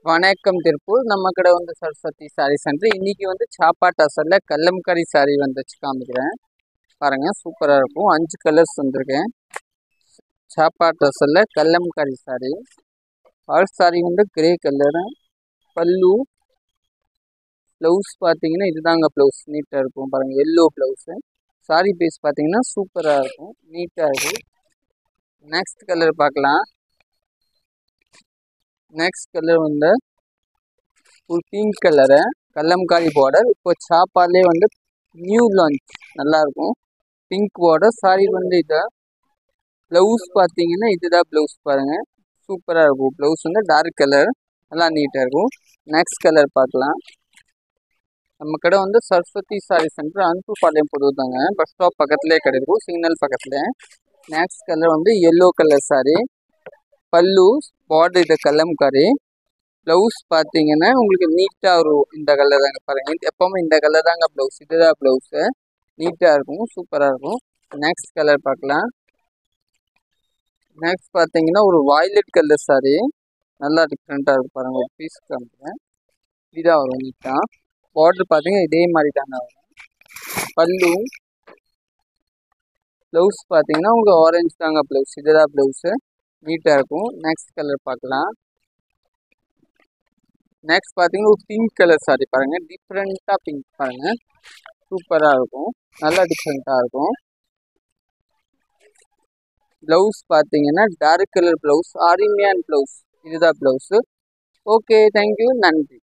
வணக்கம் திருப்பூர். நம்ம கடை வந்து சரஸ்வதி சாரி சென்டர். இன்னைக்கு வந்து சாப்பா டசரில் கல்லம்காரி சாரி வந்து வச்சு காமிக்கிறேன். பாருங்கள், சூப்பராக இருக்கும். 5 கலர்ஸ் வந்துருக்கேன். சாப்பா டசரில் கல்லம்காரி சாரி. ஆல் சாரி வந்து கிரே கலரு. பல்லு ப்ளவுஸ் பார்த்தீங்கன்னா இதுதாங்க ப்ளவுஸ். நீட்டாக இருக்கும் பாருங்கள், எல்லோ ப்ளவுஸு. சாரி பீஸ் பார்த்தீங்கன்னா சூப்பராக இருக்கும், நீட்டாக இருக்கும். நெக்ஸ்ட் கலர் பார்க்கலாம். நெக்ஸ்ட் கலர் வந்து ஒரு பிங்க் கலரு, கல்லம்காரி பார்டர். இப்போ சாப்பாலே வந்து நியூ லான்ச், நல்லாயிருக்கும். பிங்க் பார்டர் சாரி வந்து இதை ப்ளவுஸ் பார்த்தீங்கன்னா இதுதான் ப்ளவுஸ் பாருங்கள், சூப்பராக இருக்கும். ப்ளவுஸ் வந்து டார்க் கலர், நல்லா நீட்டாக இருக்கும். நெக்ஸ்ட் கலர் பார்க்கலாம். நம்ம கடை வந்து சரஸ்வதி சாரி சென்டர், அனுப்புப்பாளையம் புதூர் தாங்க. பஸ் ஸ்டாப் பக்கத்துலேயே கிடைக்கும், சிக்னல் பக்கத்தில். நெக்ஸ்ட் கலர் வந்து எல்லோ கலர் சாரி. பல்லு பார்டர் இது கல்லம்காரி. ப்ளவுஸ் பார்த்தீங்கன்னா உங்களுக்கு நீட்டாக வரும். இந்த கலர் தாங்க பாருங்கள், எப்போவுமே இந்த கலர் தாங்க ப்ளவுஸ். இதுதான் ப்ளவுஸு, நீட்டாக இருக்கும், சூப்பராக இருக்கும். நெக்ஸ்ட் கலர் பார்க்கலாம். நெக்ஸ்ட் பார்த்தீங்கன்னா ஒரு வாய்லட் கலர் சாரி, நல்லா டிஃப்ரெண்ட்டாக இருக்கும் பாருங்கள். ஒரு பீஸ் காமிக்கிறேன், இதாக வரும் நீட்டாக. பார்டர் பார்த்தீங்கன்னா இதே மாதிரி தாங்க வரும். பல்லு ப்ளவுஸ் பார்த்தீங்கன்னா உங்களுக்கு ஆரஞ்சு தாங்க ப்ளவுஸ், இதுதான் ப்ளவுஸு, நீட்டாக இருக்கும். நெக்ஸ்ட் கலர் பார்க்கலாம். நெக்ஸ்ட் பார்த்தீங்கன்னா ஒரு பிங்க் கலர் சாரி பாருங்கள், டிஃப்ரெண்ட்டாக பிங்க் பாருங்கள், சூப்பராக இருக்கும், நல்லா டிஃப்ரெண்ட்டாக இருக்கும். ப்ளவுஸ் பார்த்தீங்கன்னா டார்க் கலர் ப்ளவுஸ், அருமையான ப்ளவுஸ், இதுதான் ப்ளவுஸு. ஓகே, தேங்க்யூ, நன்றி.